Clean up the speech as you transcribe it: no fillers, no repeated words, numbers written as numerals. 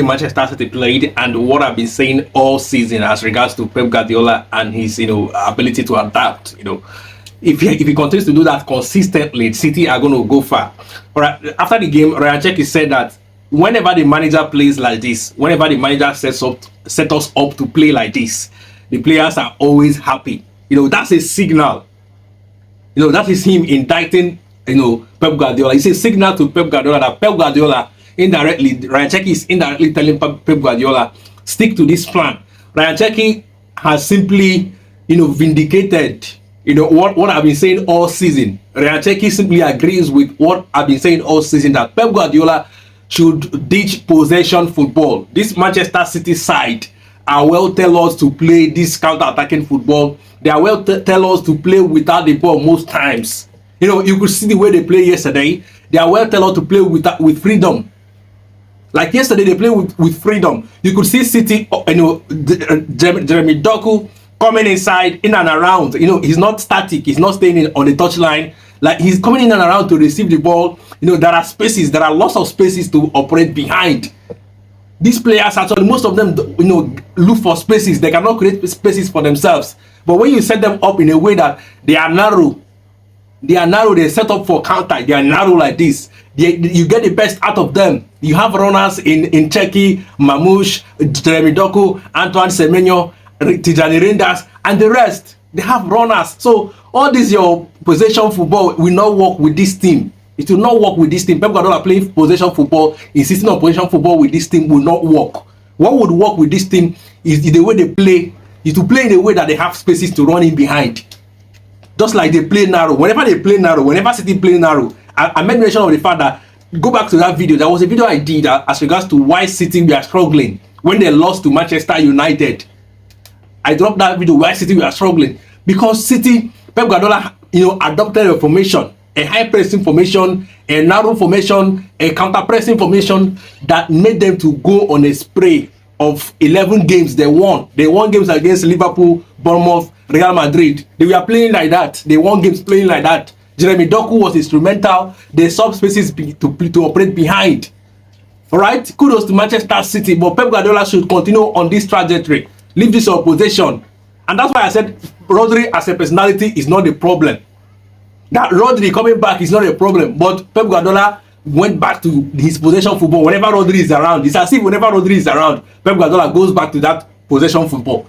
way Manchester City played and what I've been saying all season as regards to Pep Guardiola and his, ability to adapt. If he continues to do that consistently, City are going to go far. All right. After the game, Rayan Cherki said that whenever the manager plays like this, whenever the manager set us up to play like this, the players are always happy. That's a signal. That is him indicting, Pep Guardiola. It's a signal to Pep Guardiola that Pep Guardiola indirectly, Rayan Cherki is indirectly telling Pep Guardiola, stick to this plan. Rayan Cherki has simply, vindicated, what I've been saying all season. Rayan Cherki simply agrees with what I've been saying all season, that Pep Guardiola should ditch possession football. This Manchester City side are well tell us to play this counter-attacking football. They are well tell us to play without the ball most times. You could see the way they play yesterday. They are well tell us to play with freedom. Like yesterday, they play with freedom. You could see City, Jeremy Doku coming inside, in and around. He's not static. He's not staying on the touchline. Like, he's coming in and around to receive the ball. There are spaces. There are lots of spaces to operate behind. These players, actually, most of them, look for spaces. They cannot create spaces for themselves. But when you set them up in a way that they are narrow, they're set up for counter, they are narrow like this, you get the best out of them. You have runners in Cherki, Mamouche, Jeremy Doku, Antoine Semenyo, Tijani Reinders, and the rest. They have runners. So all this your possession football will not work with this team. It will not work with this team. Pep Guardiola playing possession football, insisting on possession football with this team will not work. What would work with this team is the way they play, is to play in a way that they have spaces to run in behind. Just like they play narrow. Whenever they play narrow, whenever City play narrow, I made mention of the fact that, go back to that video. There was a video I did as regards to why City were struggling when they lost to Manchester United. I dropped that video why City were struggling. Because City, Pep Guardiola, adopted a formation, a high pressing formation, a narrow formation, a counter pressing formation that made them to go on a spray of 11 games they won. They won games against Liverpool, Bournemouth, Real Madrid. They were playing like that. They won games playing like that. Jeremy Doku was instrumental. They saw spaces to operate behind. All right? Kudos to Manchester City, but Pep Guardiola should continue on this trajectory. Leave this opposition. And that's why I said Rodri as a personality is not the problem. That Rodri coming back is not a problem. But Pep Guardiola went back to his possession football. Whenever Rodri is around, it's as if whenever Rodri is around, Pep Guardiola goes back to that possession football.